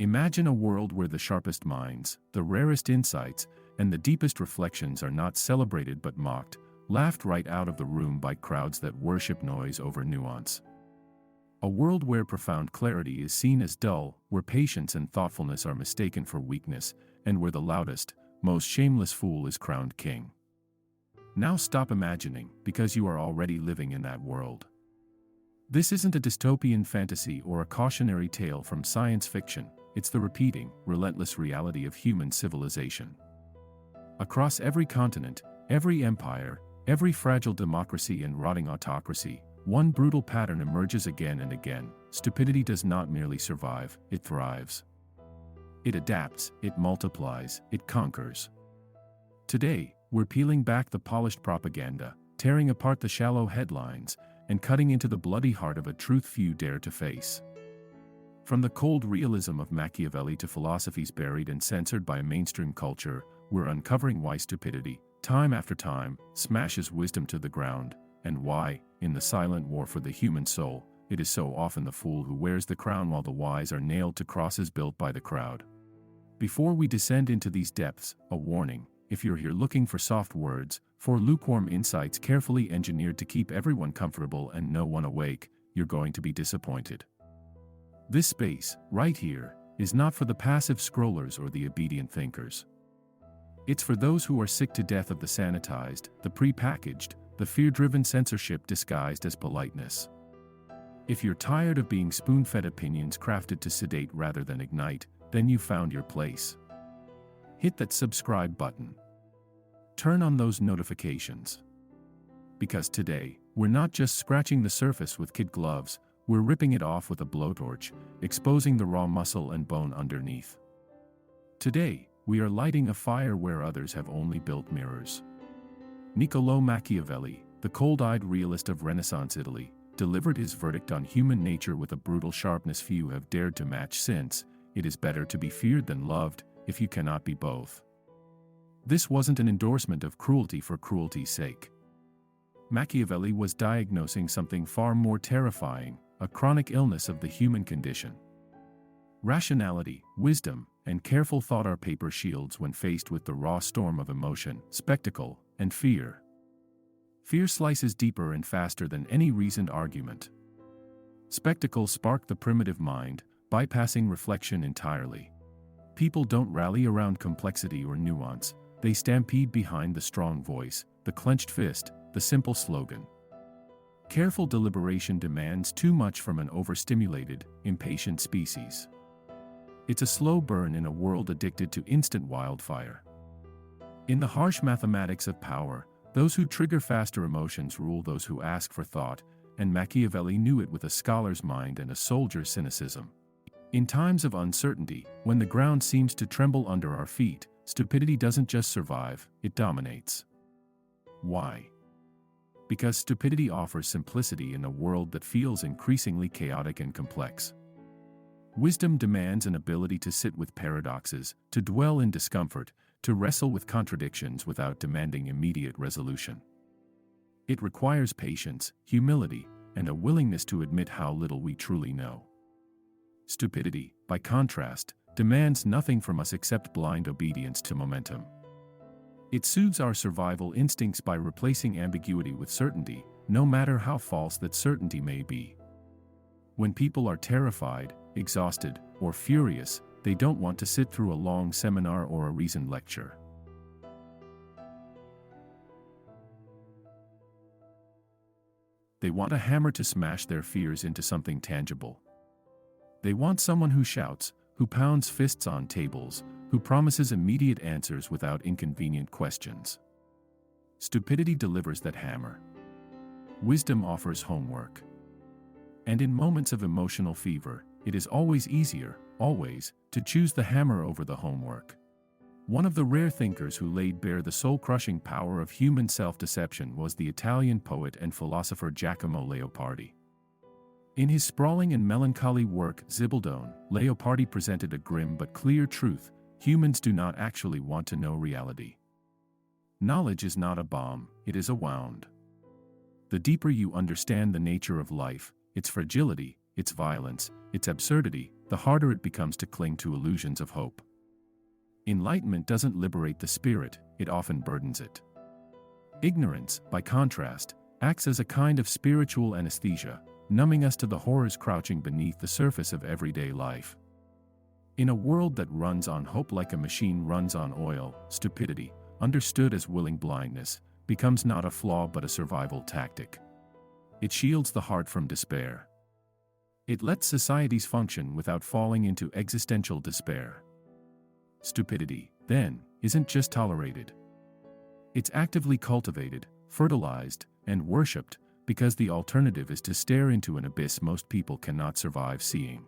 Imagine a world where the sharpest minds, the rarest insights, and the deepest reflections are not celebrated but mocked, laughed right out of the room by crowds that worship noise over nuance. A world where profound clarity is seen as dull, where patience and thoughtfulness are mistaken for weakness, and where the loudest, most shameless fool is crowned king. Now stop imagining, because you are already living in that world. This isn't a dystopian fantasy or a cautionary tale from science fiction, it's the repeating, relentless reality of human civilization. Across every continent, every empire, every fragile democracy and rotting autocracy, one brutal pattern emerges again and again. Stupidity does not merely survive, it thrives. It adapts, it multiplies, it conquers. Today, we're peeling back the polished propaganda, tearing apart the shallow headlines, and cutting into the bloody heart of a truth few dare to face. From the cold realism of Machiavelli to philosophies buried and censored by mainstream culture, we're uncovering why stupidity, time after time, smashes wisdom to the ground, and why, in the silent war for the human soul, it is so often the fool who wears the crown while the wise are nailed to crosses built by the crowd. Before we descend into these depths, a warning: if you're here looking for soft words, for lukewarm insights carefully engineered to keep everyone comfortable and no one awake, you're going to be disappointed. This space, right here, is not for the passive scrollers or the obedient thinkers. It's for those who are sick to death of the sanitized, the pre-packaged, the fear-driven censorship disguised as politeness. If you're tired of being spoon-fed opinions crafted to sedate rather than ignite, then you've found your place. Hit that subscribe button. Turn on those notifications. Because today, we're not just scratching the surface with kid gloves, we're ripping it off with a blowtorch, exposing the raw muscle and bone underneath. Today, we are lighting a fire where others have only built mirrors. Niccolò Machiavelli, the cold-eyed realist of Renaissance Italy, delivered his verdict on human nature with a brutal sharpness few have dared to match since: it is better to be feared than loved, if you cannot be both. This wasn't an endorsement of cruelty for cruelty's sake. Machiavelli was diagnosing something far more terrifying, a chronic illness of the human condition. Rationality, wisdom, and careful thought are paper shields when faced with the raw storm of emotion, spectacle, and fear. Fear slices deeper and faster than any reasoned argument. Spectacle sparks the primitive mind, bypassing reflection entirely. People don't rally around complexity or nuance, they stampede behind the strong voice, the clenched fist, the simple slogan. Careful deliberation demands too much from an overstimulated, impatient species. It's a slow burn in a world addicted to instant wildfire. In the harsh mathematics of power, those who trigger faster emotions rule those who ask for thought, and Machiavelli knew it with a scholar's mind and a soldier's cynicism. In times of uncertainty, when the ground seems to tremble under our feet, stupidity doesn't just survive, it dominates. Why? Because stupidity offers simplicity in a world that feels increasingly chaotic and complex. Wisdom demands an ability to sit with paradoxes, to dwell in discomfort, to wrestle with contradictions without demanding immediate resolution. It requires patience, humility, and a willingness to admit how little we truly know. Stupidity, by contrast, demands nothing from us except blind obedience to momentum. It soothes our survival instincts by replacing ambiguity with certainty, no matter how false that certainty may be. When people are terrified, exhausted, or furious, they don't want to sit through a long seminar or a reasoned lecture. They want a hammer to smash their fears into something tangible. They want someone who shouts, who pounds fists on tables, who promises immediate answers without inconvenient questions. Stupidity delivers that hammer. Wisdom offers homework. And in moments of emotional fever, it is always easier, always, to choose the hammer over the homework. One of the rare thinkers who laid bare the soul-crushing power of human self-deception was the Italian poet and philosopher Giacomo Leopardi. In his sprawling and melancholy work Zibaldone, Leopardi presented a grim but clear truth: humans do not actually want to know reality. Knowledge is not a bomb, it is a wound. The deeper you understand the nature of life, its fragility, its violence, its absurdity, the harder it becomes to cling to illusions of hope. Enlightenment doesn't liberate the spirit, it often burdens it. Ignorance, by contrast, acts as a kind of spiritual anesthesia, numbing us to the horrors crouching beneath the surface of everyday life. In a world that runs on hope like a machine runs on oil, stupidity, understood as willing blindness, becomes not a flaw but a survival tactic. It shields the heart from despair. It lets societies function without falling into existential despair. Stupidity, then, isn't just tolerated. It's actively cultivated, fertilized, and worshipped, because the alternative is to stare into an abyss most people cannot survive seeing.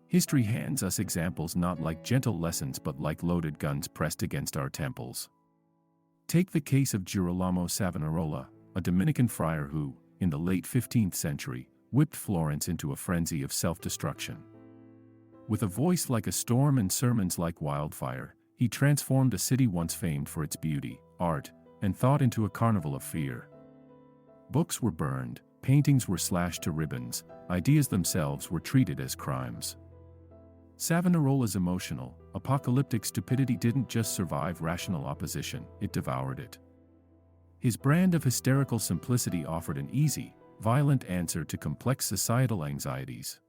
History hands us examples not like gentle lessons but like loaded guns pressed against our temples. Take the case of Girolamo Savonarola, a Dominican friar who, in the late 15th century, whipped Florence into a frenzy of self-destruction. With a voice like a storm and sermons like wildfire, he transformed a city once famed for its beauty, art, and thought into a carnival of fear. Books were burned, paintings were slashed to ribbons, ideas themselves were treated as crimes. Savonarola's emotional, apocalyptic stupidity didn't just survive rational opposition, it devoured it. His brand of hysterical simplicity offered an easy, violent answer to complex societal anxieties.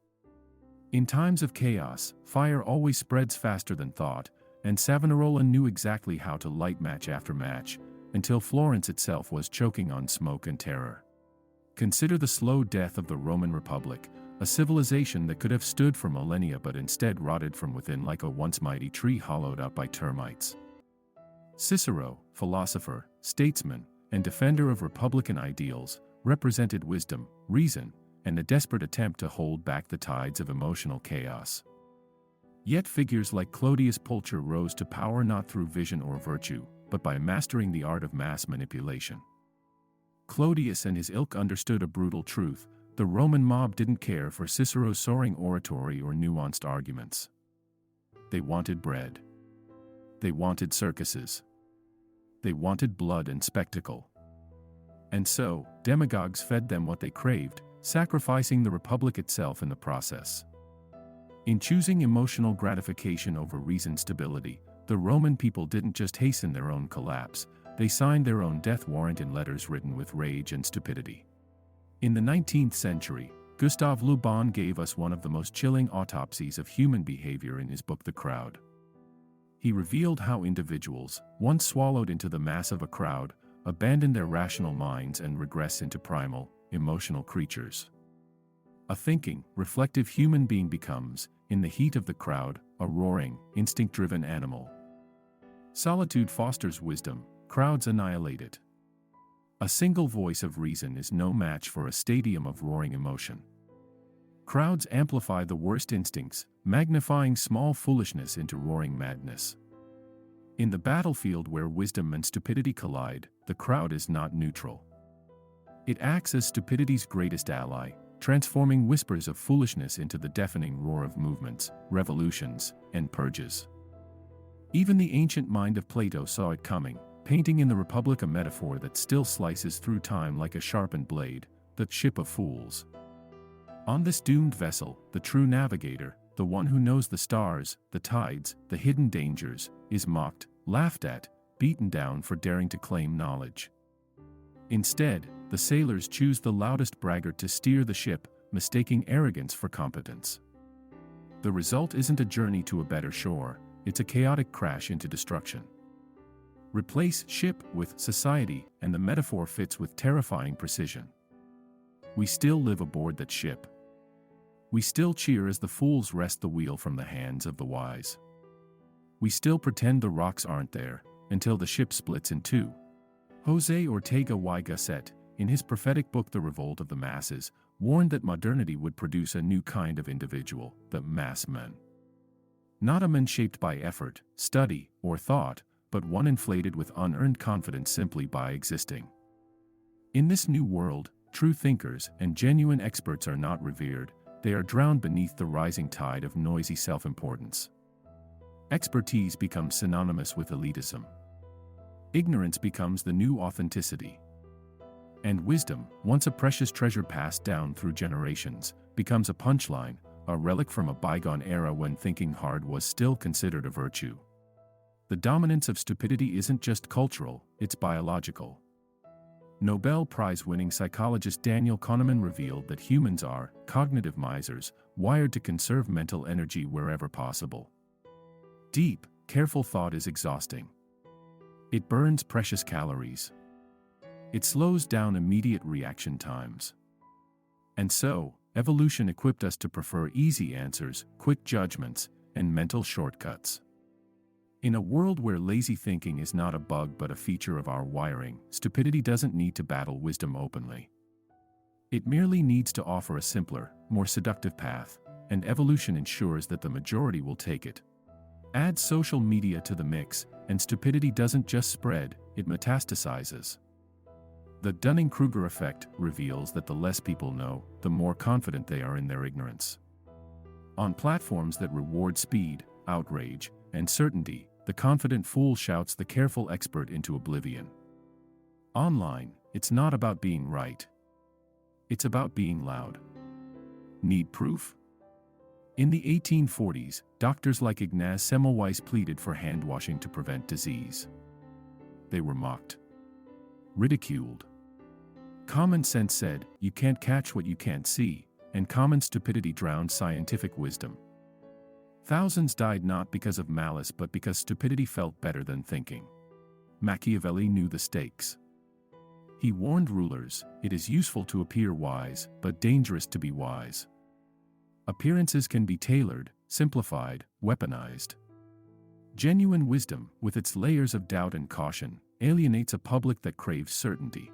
In times of chaos, fire always spreads faster than thought, and Savonarola knew exactly how to light match after match, until Florence itself was choking on smoke and terror. Consider the slow death of the Roman Republic, a civilization that could have stood for millennia but instead rotted from within like a once mighty tree hollowed out by termites. Cicero, philosopher, statesman, and defender of republican ideals, represented wisdom, reason, and a desperate attempt to hold back the tides of emotional chaos. Yet figures like Clodius Pulcher rose to power not through vision or virtue, but by mastering the art of mass manipulation. Clodius and his ilk understood a brutal truth: the Roman mob didn't care for Cicero's soaring oratory or nuanced arguments. They wanted bread. They wanted circuses. They wanted blood and spectacle. And so, demagogues fed them what they craved, sacrificing the republic itself in the process. In choosing emotional gratification over reasoned stability, the Roman people didn't just hasten their own collapse, they signed their own death warrant in letters written with rage and stupidity. In the 19th century, Gustave Le Bon gave us one of the most chilling autopsies of human behavior in his book The Crowd. He revealed how individuals, once swallowed into the mass of a crowd, abandon their rational minds and regress into primal, emotional creatures. A thinking, reflective human being becomes, in the heat of the crowd, a roaring, instinct-driven animal. Solitude fosters wisdom, crowds annihilate it. A single voice of reason is no match for a stadium of roaring emotion. Crowds amplify the worst instincts, magnifying small foolishness into roaring madness. In the battlefield where wisdom and stupidity collide, the crowd is not neutral. It acts as stupidity's greatest ally, transforming whispers of foolishness into the deafening roar of movements, revolutions, and purges. Even the ancient mind of Plato saw it coming, painting in the Republic a metaphor that still slices through time like a sharpened blade, the ship of fools. On this doomed vessel, the true navigator, the one who knows the stars, the tides, the hidden dangers, is mocked, laughed at, beaten down for daring to claim knowledge. Instead, the sailors choose the loudest braggart to steer the ship, mistaking arrogance for competence. The result isn't a journey to a better shore, it's a chaotic crash into destruction. Replace ship with society, and the metaphor fits with terrifying precision. We still live aboard that ship. We still cheer as the fools wrest the wheel from the hands of the wise. We still pretend the rocks aren't there, until the ship splits in two. José Ortega y Gasset, in his prophetic book The Revolt of the Masses, warned that modernity would produce a new kind of individual, the mass man. Not a man shaped by effort, study, or thought, but one inflated with unearned confidence simply by existing. In this new world, true thinkers and genuine experts are not revered, they are drowned beneath the rising tide of noisy self-importance. Expertise becomes synonymous with elitism. Ignorance becomes the new authenticity. And wisdom, once a precious treasure passed down through generations, becomes a punchline, a relic from a bygone era when thinking hard was still considered a virtue. The dominance of stupidity isn't just cultural, it's biological. Nobel Prize-winning psychologist Daniel Kahneman revealed that humans are cognitive misers, wired to conserve mental energy wherever possible. Deep, careful thought is exhausting. It burns precious calories. It slows down immediate reaction times. And so, evolution equipped us to prefer easy answers, quick judgments, and mental shortcuts. In a world where lazy thinking is not a bug but a feature of our wiring, stupidity doesn't need to battle wisdom openly. It merely needs to offer a simpler, more seductive path, and evolution ensures that the majority will take it. Add social media to the mix, and stupidity doesn't just spread, it metastasizes. The Dunning-Kruger effect reveals that the less people know, the more confident they are in their ignorance. On platforms that reward speed, outrage, and certainty, the confident fool shouts the careful expert into oblivion. Online, it's not about being right. It's about being loud. Need proof? In the 1840s, doctors like Ignaz Semmelweis pleaded for hand-washing to prevent disease. They were mocked, ridiculed. Common sense said, you can't catch what you can't see, and common stupidity drowned scientific wisdom. Thousands died not because of malice but because stupidity felt better than thinking. Machiavelli knew the stakes. He warned rulers, it is useful to appear wise, but dangerous to be wise. Appearances can be tailored, simplified, weaponized. Genuine wisdom, with its layers of doubt and caution, alienates a public that craves certainty.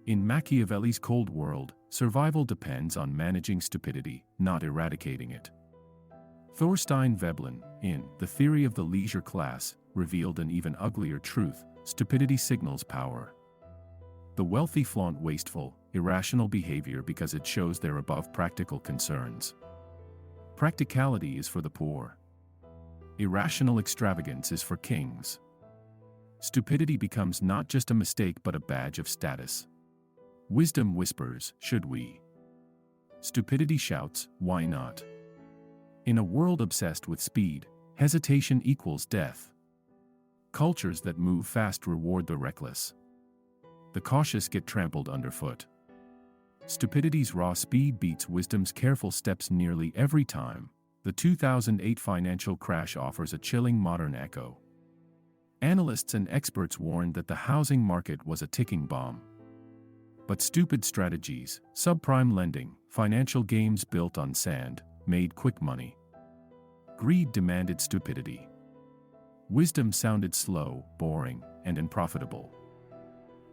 In Machiavelli's cold world, survival depends on managing stupidity, not eradicating it. Thorstein Veblen, in The Theory of the Leisure Class, revealed an even uglier truth: stupidity signals power. The wealthy flaunt wasteful, irrational behavior because it shows they're above practical concerns. Practicality is for the poor. Irrational extravagance is for kings. Stupidity becomes not just a mistake but a badge of status. Wisdom whispers, should we? Stupidity shouts, why not? In a world obsessed with speed, hesitation equals death. Cultures that move fast reward the reckless. The cautious get trampled underfoot. Stupidity's raw speed beats wisdom's careful steps nearly every time. The 2008 financial crash offers a chilling modern echo. Analysts and experts warned that the housing market was a ticking bomb. But stupid strategies, subprime lending, financial games built on sand, made quick money. Greed demanded stupidity. Wisdom sounded slow, boring, and unprofitable.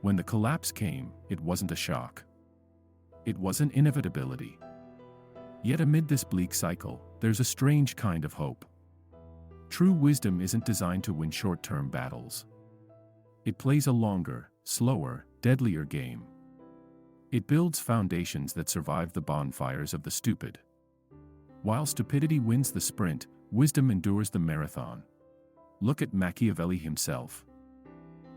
When the collapse came, it wasn't a shock. It was an inevitability. Yet amid this bleak cycle, there's a strange kind of hope. True wisdom isn't designed to win short-term battles. It plays a longer, slower, deadlier game. It builds foundations that survive the bonfires of the stupid. While stupidity wins the sprint, wisdom endures the marathon. Look at Machiavelli himself.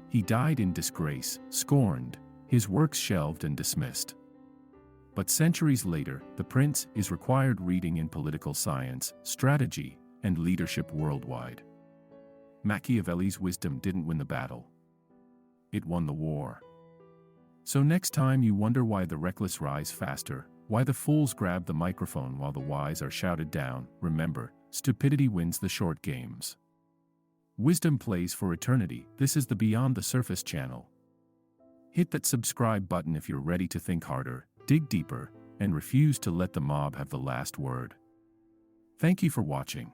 He died in disgrace, scorned, his works shelved and dismissed. But centuries later, The Prince is required reading in political science, strategy, and leadership worldwide. Machiavelli's wisdom didn't win the battle. It won the war. So next time you wonder why the reckless rise faster, why the fools grab the microphone while the wise are shouted down, remember, stupidity wins the short games. Wisdom plays for eternity. This is the Beyond the Surface channel. Hit that subscribe button if you're ready to think harder, dig deeper, and refuse to let the mob have the last word. Thank you for watching.